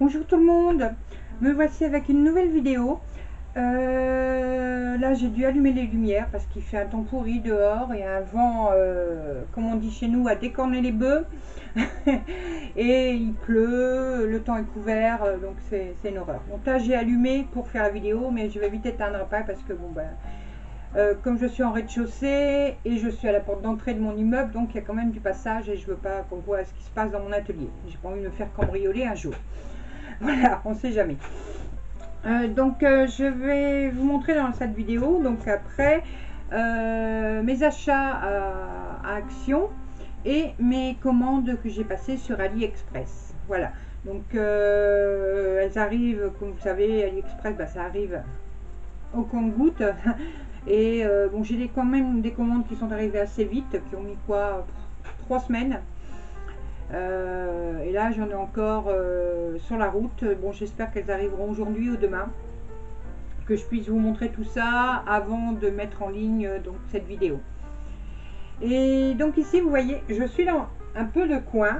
Bonjour tout le monde, me voici avec une nouvelle vidéo. Là j'ai dû allumer les lumières parce qu'il fait un temps pourri dehors et un vent, comme on dit chez nous, à décorner les bœufs. Et il pleut, le temps est couvert, donc c'est une horreur. Donc là j'ai allumé pour faire la vidéo, mais je vais vite éteindre après parce que bon comme je suis en rez-de-chaussée et je suis à la porte d'entrée de mon immeuble, donc il y a quand même du passage et je veux pas qu'on voit ce qui se passe dans mon atelier. J'ai pas envie de me faire cambrioler un jour. Voilà, on sait jamais. Je vais vous montrer dans cette vidéo, donc après, mes achats à Action et mes commandes que j'ai passées sur AliExpress. Voilà, donc elles arrivent, comme vous savez, AliExpress, ça arrive au compte-gouttes. Et bon, j'ai quand même des commandes qui sont arrivées assez vite, qui ont mis quoi, 3 semaines. Et là j'en ai encore sur la route. Bon, j'espère qu'elles arriveront aujourd'hui ou demain, que je puisse vous montrer tout ça avant de mettre en ligne donc cette vidéo. Et donc ici vous voyez, je suis dans un peu de coin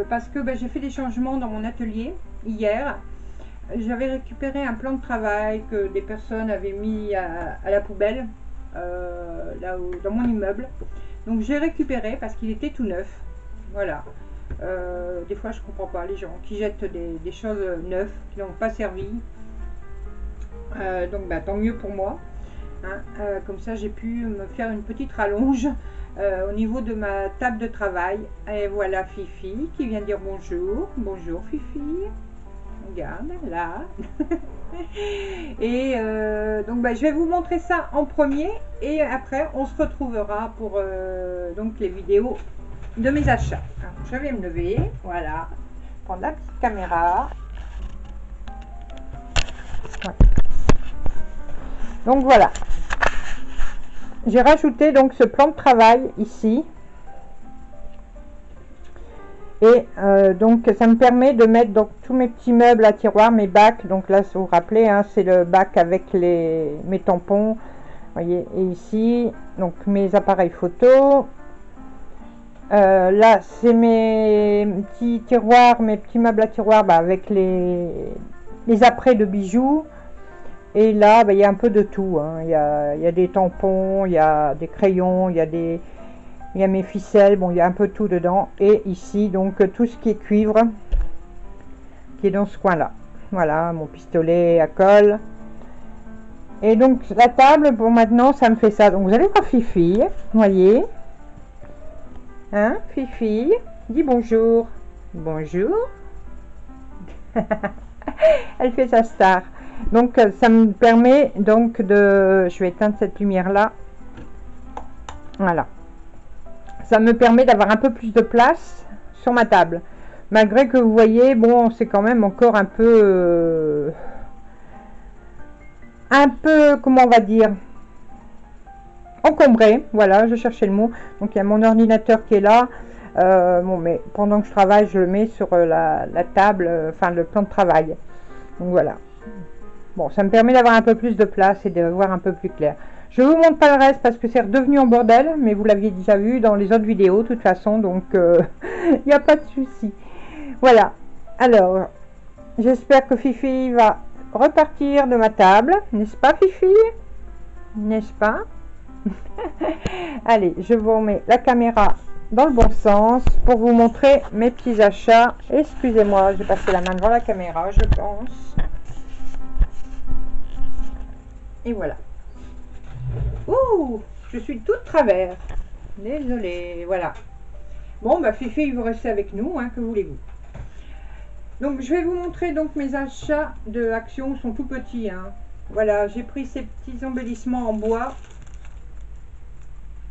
parce que j'ai fait des changements dans mon atelier hier. J'avais récupéré un plan de travail que des personnes avaient mis à la poubelle là dans mon immeuble. Donc j'ai récupéré parce qu'il était tout neuf. Voilà. Des fois je comprends pas les gens qui jettent des choses neuves qui n'ont pas servi. Donc tant mieux pour moi. Hein. Comme ça j'ai pu me faire une petite rallonge au niveau de ma table de travail. Et voilà Fifi qui vient dire bonjour. Bonjour Fifi. Regarde là. Et donc je vais vous montrer ça en premier et après on se retrouvera pour donc les vidéos de mes achats. Alors, je vais me lever, voilà, prendre la petite caméra. Ouais. Donc voilà, j'ai rajouté donc ce plan de travail ici. Et donc ça me permet de mettre donc tous mes petits meubles à tiroir, mes bacs. Donc là, si vous vous rappelez, hein, c'est le bac avec mes tampons. Voyez, et ici, donc mes appareils photo. Là, c'est mes petits tiroirs, mes petits meubles à tiroir avec les apprêts de bijoux. Et là, il y a un peu de tout. Hein. Il y a des tampons, il y a des crayons, il y a mes ficelles, bon, il y a un peu tout dedans. Et ici, donc, tout ce qui est cuivre, qui est dans ce coin-là. Voilà, mon pistolet à colle. Et donc, la table, bon, maintenant, ça me fait ça. Donc, vous allez voir Fifi, vous voyez. Hein, Fifi, dis bonjour. Bonjour. Elle fait sa star. Donc, ça me permet, donc, de... Je vais éteindre cette lumière-là. Voilà. Ça me permet d'avoir un peu plus de place sur ma table. Malgré que vous voyez, bon, c'est quand même encore un peu, comment on va dire, encombré. Voilà, je cherchais le mot. Donc il y a mon ordinateur qui est là. Bon, mais pendant que je travaille, je le mets sur la table, enfin le plan de travail. Donc voilà. Bon, ça me permet d'avoir un peu plus de place et de voir un peu plus clair. Je vous montre pas le reste parce que c'est redevenu en bordel, mais vous l'aviez déjà vu dans les autres vidéos de toute façon, donc il n'y a pas de souci. Voilà, alors j'espère que Fifi va repartir de ma table, n'est-ce pas Fifi? N'est-ce pas? Allez, je vous remets la caméra dans le bon sens pour vous montrer mes petits achats. Excusez-moi, j'ai passé la main devant la caméra, je pense. Et voilà. Ouh, je suis toute travers. Désolée, voilà. Bon, Fifi, il vous rester avec nous, hein, que voulez-vous. Donc, je vais vous montrer donc mes achats de Action, sont tout petits. Hein. Voilà, j'ai pris ces petits embellissements en bois.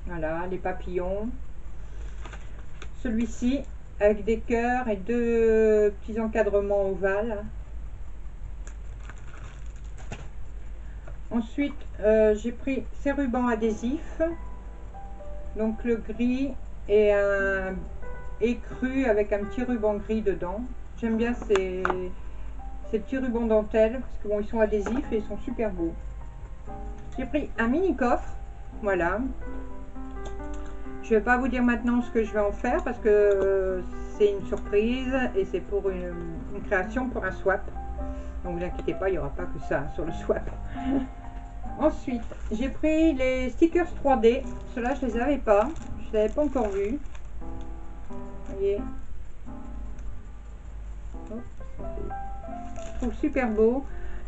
Voilà, les papillons. Celui-ci, avec des cœurs et 2 petits encadrements ovales. Ensuite, j'ai pris ces rubans adhésifs, donc le gris et un écru avec un petit ruban gris dedans. J'aime bien ces petits rubans dentelle parce que bon, ils sont adhésifs et ils sont super beaux. J'ai pris un mini coffre, voilà. Je vais pas vous dire maintenant ce que je vais en faire parce que c'est une surprise et c'est pour une création pour un swap. Donc vous inquiétez pas, il n'y aura pas que ça sur le swap. Ensuite, j'ai pris les stickers 3D. Ceux-là, je les avais pas. Je les avais pas encore vus. Vous voyez. Je trouve super beau.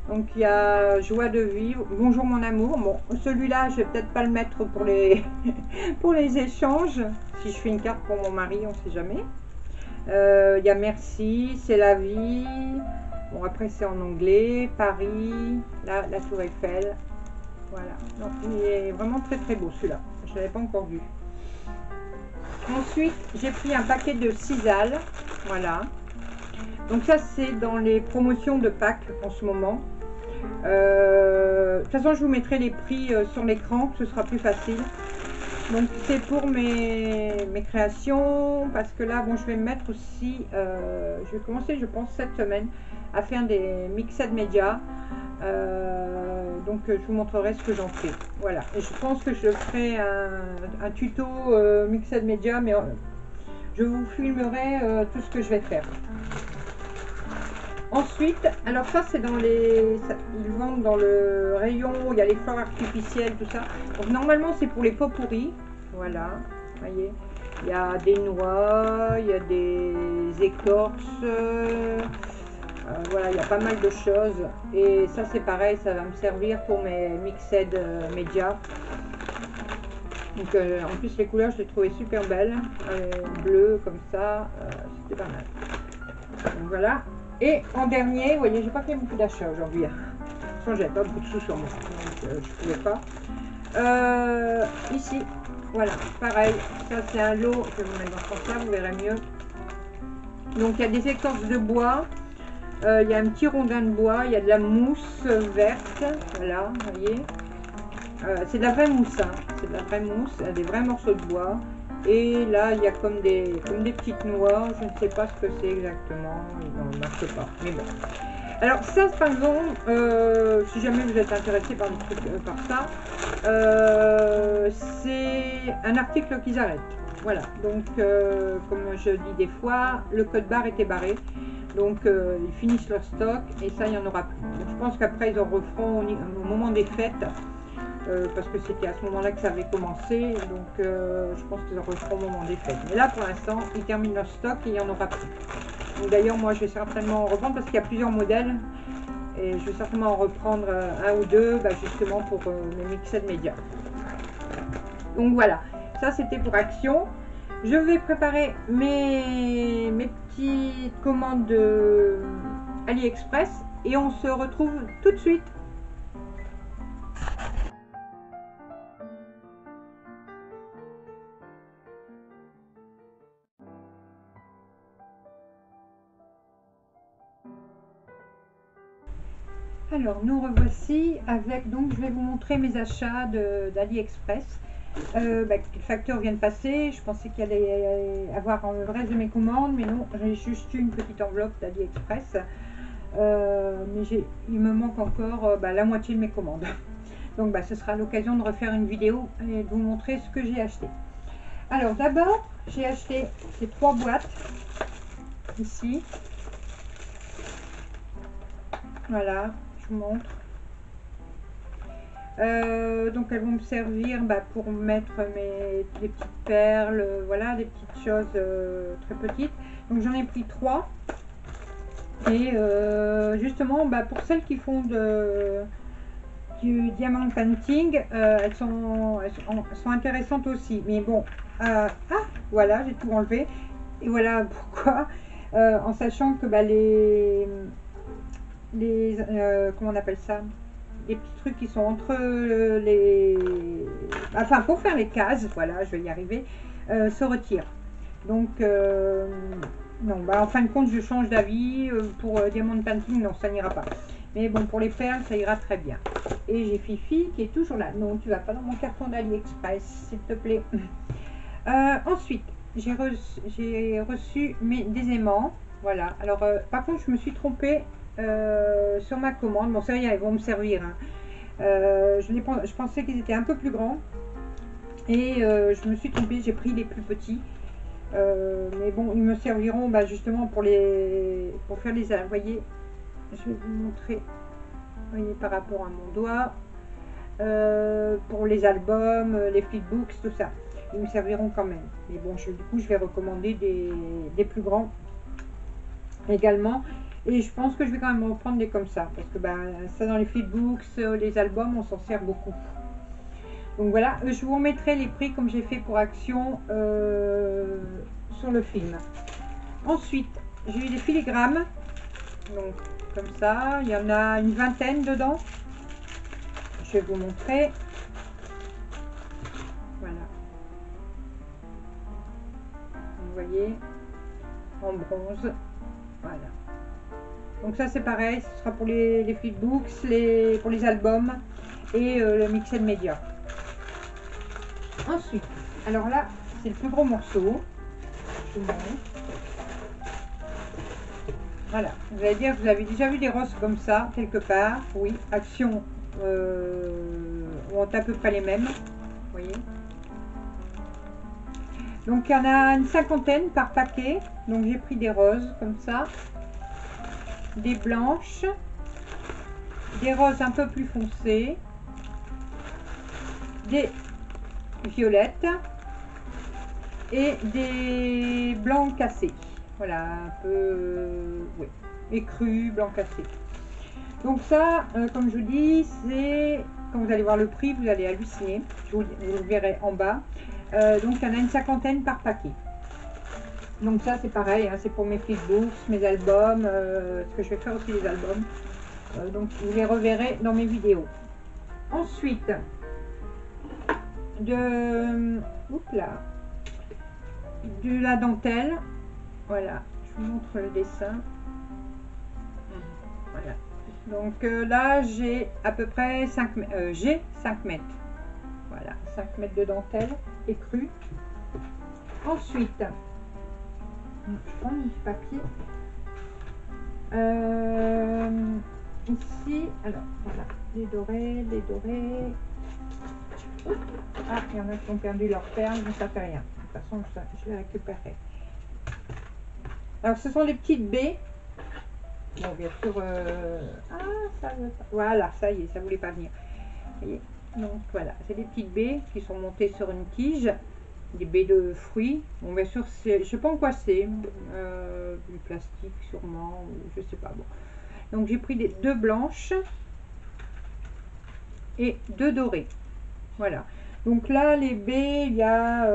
Donc il y a joie de vivre, bonjour mon amour. Bon, celui-là, je vais peut-être pas le mettre pour les pour les échanges. Si je fais une carte pour mon mari, on sait jamais. Il y a merci, c'est la vie. Bon, après c'est en anglais. Paris, là, la Tour Eiffel. Voilà. Donc il est vraiment très très beau celui-là. Je l'avais pas encore vu. Ensuite, j'ai pris un paquet de Sisal. Voilà. Donc ça, c'est dans les promotions de Pâques en ce moment. De toute façon, je vous mettrai les prix sur l'écran, ce sera plus facile. Donc c'est pour mes créations, parce que là, bon, je vais me mettre aussi, je vais commencer, je pense, cette semaine à faire des mixed médias. Donc je vous montrerai ce que j'en fais. Voilà, et je pense que je ferai un tuto mixed média, mais je vous filmerai tout ce que je vais faire. Ensuite, alors ça c'est dans les... Ils vendent dans le rayon où il y a les fleurs artificielles, tout ça. Donc normalement c'est pour les pots pourris. Voilà, voyez. Il y a des noix, il y a des écorces. Voilà, il y a pas mal de choses. Et ça c'est pareil, ça va me servir pour mes mixed médias. Donc en plus les couleurs je les trouvais super belles. Bleu comme ça, c'était pas mal. Donc voilà. Et en dernier, vous voyez, j'ai pas fait beaucoup d'achats aujourd'hui. De toute façon, j'avais pas beaucoup de sous sur moi, donc je pouvais pas. Ici, voilà, pareil. Ça, c'est un lot. Je vais vous mettre dans ce sens-là, vous verrez mieux. Donc, il y a des écorces de bois. Il y a un petit rondin de bois. Il y a de la mousse verte. Voilà, vous voyez. C'est de la vraie mousse. Hein. C'est de la vraie mousse. Il y a des vrais morceaux de bois. Et là, il y a comme des petites noix. Je ne sais pas ce que c'est exactement. Non, il ne marche pas. Mais bon. Alors ça, par exemple, si jamais vous êtes intéressé par, par ça, c'est un article qu'ils arrêtent. Voilà. Donc, comme je dis des fois, le code barre était barré. Donc, ils finissent leur stock et ça, il n'y en aura plus. Donc, je pense qu'après, ils en referont au moment des fêtes. Parce que c'était à ce moment-là que ça avait commencé, donc je pense qu'ils en referont au moment des fêtes. Mais là, pour l'instant, ils terminent leur stock et il n'y en aura plus. Donc d'ailleurs, moi, je vais certainement en reprendre parce qu'il y a plusieurs modèles. Et je vais certainement en reprendre un ou deux, justement pour mes mixed médias. Donc voilà, ça c'était pour Action. Je vais préparer mes petites commandes de AliExpress et on se retrouve tout de suite. Alors nous revoici avec, donc je vais vous montrer mes achats d'AliExpress. Le facteur vient de passer, je pensais qu'il allait avoir le reste de mes commandes, mais non, j'ai juste une petite enveloppe d'AliExpress. Mais il me manque encore la moitié de mes commandes. Donc ce sera l'occasion de refaire une vidéo et de vous montrer ce que j'ai acheté. Alors d'abord, j'ai acheté ces 3 boîtes ici. Voilà. Je vous montre. Donc elles vont me servir pour mettre les petites perles, voilà, des petites choses très petites. Donc j'en ai pris 3. Et justement, pour celles qui font du diamant painting, elles sont intéressantes aussi. Mais bon, voilà, j'ai tout enlevé. Et voilà pourquoi, en sachant que comment on appelle ça, les petits trucs qui sont entre pour faire les cases, voilà, je vais y arriver, se retirent. Donc non, en fin de compte je change d'avis. Pour diamant painting, non, ça n'ira pas, mais bon, pour les perles ça ira très bien. Et j'ai Fifi qui est toujours là. Non, tu vas pas dans mon carton d'AliExpress, s'il te plaît. Ensuite j'ai reçu des aimants. Voilà, alors par contre je me suis trompée sur ma commande. Bon, c'est rien, ils vont me servir, hein. Je pensais qu'ils étaient un peu plus grands et je me suis trompée, j'ai pris les plus petits. Mais bon, ils me serviront bah, justement pour faire les... Vous voyez, je vais vous montrer. Vous voyez, par rapport à mon doigt. Pour les albums, les flipbooks, tout ça. Ils me serviront quand même. Mais bon, du coup, je vais recommander des plus grands également. Et je pense que je vais quand même reprendre des comme ça. Parce que bah, ça, dans les flipbooks, les albums, on s'en sert beaucoup. Donc voilà, je vous remettrai les prix comme j'ai fait pour Action sur le film. Ensuite, j'ai eu des filigrammes. Donc, comme ça, il y en a une vingtaine dedans. Je vais vous montrer. Voilà. Vous voyez, en bronze. Voilà. Donc ça c'est pareil, ce sera pour les flipbooks, pour les albums et le Mixed Media. Ensuite, alors là, c'est le plus gros morceau. Je vous montre. Voilà, vous allez dire que vous avez déjà vu des roses comme ça, quelque part. Oui, Action, ont à peu près les mêmes. Vous voyez. Donc il y en a une cinquantaine par paquet. Donc j'ai pris des roses comme ça, des blanches, des roses un peu plus foncées, des violettes et des blancs cassés. Voilà, un peu oui, écru, blanc cassé. Donc ça, comme je vous dis, c'est quand vous allez voir le prix, vous allez halluciner. Vous le verrez en bas. Donc il y en a une cinquantaine par paquet. Donc ça c'est pareil, hein, c'est pour mes flipbooks, mes albums, parce que je vais faire aussi les albums. Donc vous les reverrez dans mes vidéos. Ensuite, de la dentelle. Voilà, je vous montre le dessin. Voilà. Donc là j'ai à peu près 5 mètres. Voilà, 5 mètres de dentelle écrue. Ensuite, je prends du papier. Ici, alors voilà, les dorés, les dorés. Ah, il y en a qui ont perdu leur perle, mais ça fait rien. De toute façon, je les récupérerai. Alors, ce sont les petites baies. Bon, bien sûr. Ah, ça veut pas. Voilà, ça y est, ça voulait pas venir. Vous voyez. Donc voilà, c'est des petites baies qui sont montées sur une tige. Des baies de fruits. Bon, bien sûr, je ne sais pas en quoi c'est. Du plastique, sûrement. Je sais pas. Bon. Donc, j'ai pris deux blanches et deux dorées. Voilà. Donc là, les baies, il y a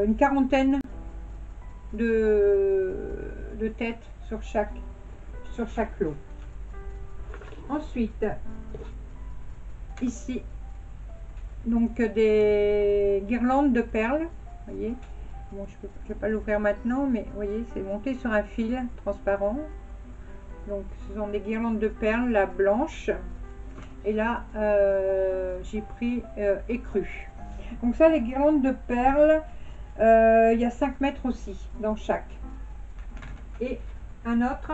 une quarantaine de têtes sur chaque lot. Ensuite, ici, donc des guirlandes de perles. Vous voyez, bon, je ne vais pas l'ouvrir maintenant, mais vous voyez, c'est monté sur un fil transparent. Donc, ce sont des guirlandes de perles, la blanche. Et là, j'ai pris écru. Donc ça, les guirlandes de perles, il y a 5 mètres aussi dans chaque. Et un autre,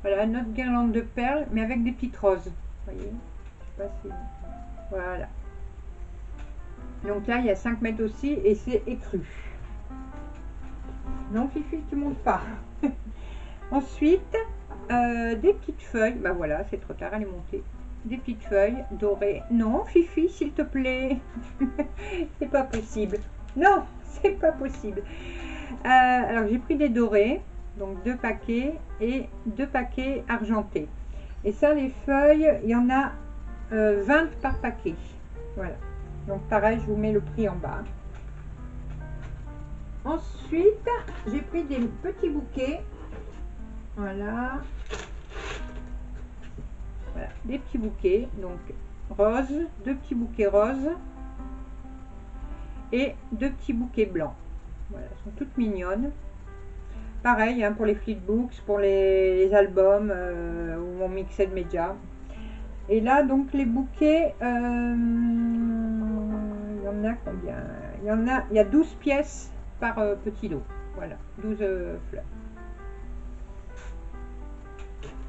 voilà, une autre guirlande de perles, mais avec des petites roses. Vous voyez, je sais pas si... Voilà. Donc là, il y a 5 mètres aussi et c'est écru. Non, Fifi, tu montes pas. Ensuite, des petites feuilles. Bah voilà, c'est trop tard, elle est montée. Des petites feuilles dorées. Non, Fifi, s'il te plaît. C'est pas possible. Non, c'est pas possible. Alors, j'ai pris des dorés. Donc, 2 paquets et 2 paquets argentés. Et ça, les feuilles, il y en a 20 par paquet. Voilà. Donc, pareil, je vous mets le prix en bas. Ensuite, j'ai pris des petits bouquets. Voilà. Voilà, des petits bouquets, donc roses, 2 petits bouquets roses et 2 petits bouquets blancs. Voilà, elles sont toutes mignonnes. Pareil, hein, pour les flipbooks, pour les albums ou mon Mixed Media. Et là, donc les bouquets, il y en a combien? Il y a 12 pièces par petit lot. Voilà, 12 fleurs.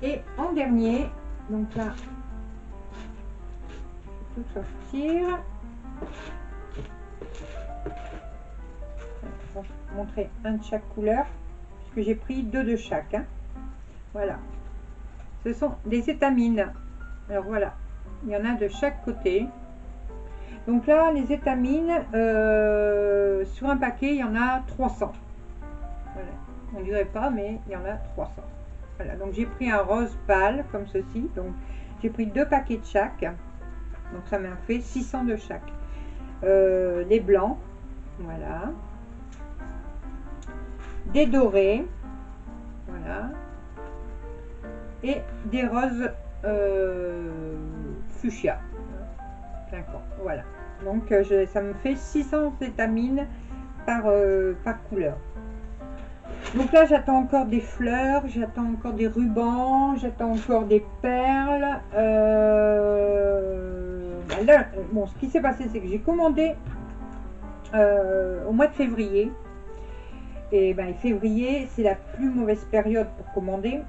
Et en dernier, donc là, je vais tout sortir. Je vais vous montrer un de chaque couleur, puisque j'ai pris 2 de chaque. Hein. Voilà. Ce sont des étamines. Alors voilà, il y en a de chaque côté. Donc là, les étamines, sur un paquet, il y en a 300. Voilà. On dirait pas, mais il y en a 300. Voilà, donc j'ai pris un rose pâle, comme ceci. Donc j'ai pris 2 paquets de chaque. Donc ça m'a fait 600 de chaque. Des blancs, voilà. Des dorés, voilà. Et des roses fuchsia. Plein camp, voilà. Donc ça me fait 600 étamines par couleur. Donc là j'attends encore des fleurs, j'attends encore des rubans, j'attends encore des perles. Là, bon, ce qui s'est passé, c'est que j'ai commandé au mois de février. Et ben, février, c'est la plus mauvaise période pour commander.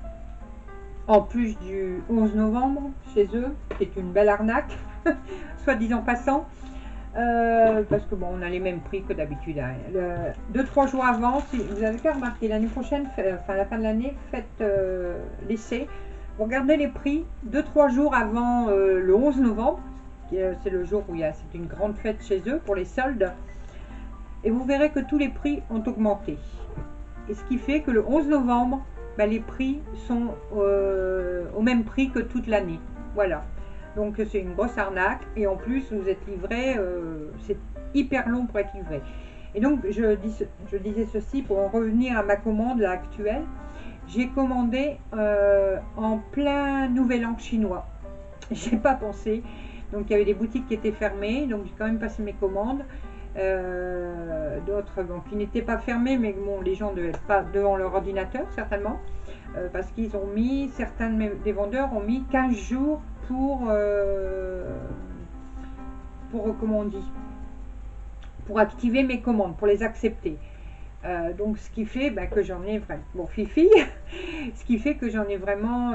En plus du 11 novembre chez eux, c'est une belle arnaque, soit disant passant. Parce que bon, on a les mêmes prix que d'habitude. Hein. 2-3 jours avant, si vous avez qu'à remarquer, l'année prochaine, enfin la fin de l'année, faites l'essai. Vous regardez les prix 2-3 jours avant le 11 novembre, c'est le jour où c'est une grande fête chez eux pour les soldes. Et vous verrez que tous les prix ont augmenté. Et ce qui fait que le 11 novembre, ben, les prix sont au même prix que toute l'année. Voilà. Donc c'est une grosse arnaque. Et en plus, vous êtes livré, c'est hyper long pour être livré. Et donc, je disais ceci pour en revenir à ma commande là, actuelle. J'ai commandé en plein nouvel an chinois. J'ai pas pensé. Donc il y avait des boutiques qui étaient fermées. Donc j'ai quand même passé mes commandes. D'autres qui n'étaient pas fermés, mais bon, les gens ne devaient pas devant leur ordinateur certainement, parce qu'ils ont mis, certains des vendeurs ont mis 15 jours pour comment on dit, pour activer mes commandes, pour les accepter. Donc ce qui fait que j'en ai vraiment, bon fifi, ce qui fait que j'en ai vraiment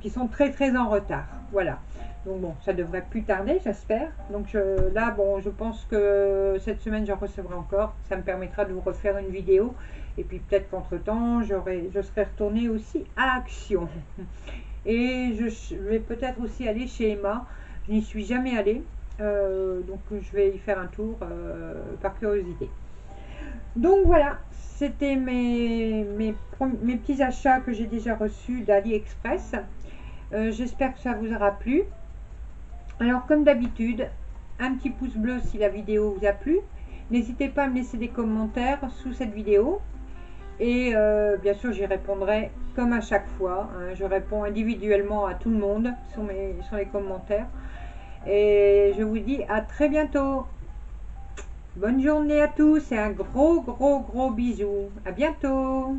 qui sont très en retard. Voilà. Donc bon, ça devrait plus tarder, j'espère. Donc là, bon, je pense que cette semaine, j'en recevrai encore. Ça me permettra de vous refaire une vidéo. Et puis peut-être qu'entre-temps, je serai retournée aussi à Action. Et je vais peut-être aussi aller chez Emma. Je n'y suis jamais allée. Donc je vais y faire un tour par curiosité. Donc voilà, c'était mes petits achats que j'ai déjà reçus d'AliExpress. J'espère que ça vous aura plu. Alors comme d'habitude, un petit pouce bleu si la vidéo vous a plu. N'hésitez pas à me laisser des commentaires sous cette vidéo. Et bien sûr, j'y répondrai comme à chaque fois. Hein. Je réponds individuellement à tout le monde sur les commentaires. Et je vous dis à très bientôt. Bonne journée à tous et un gros bisou. À bientôt.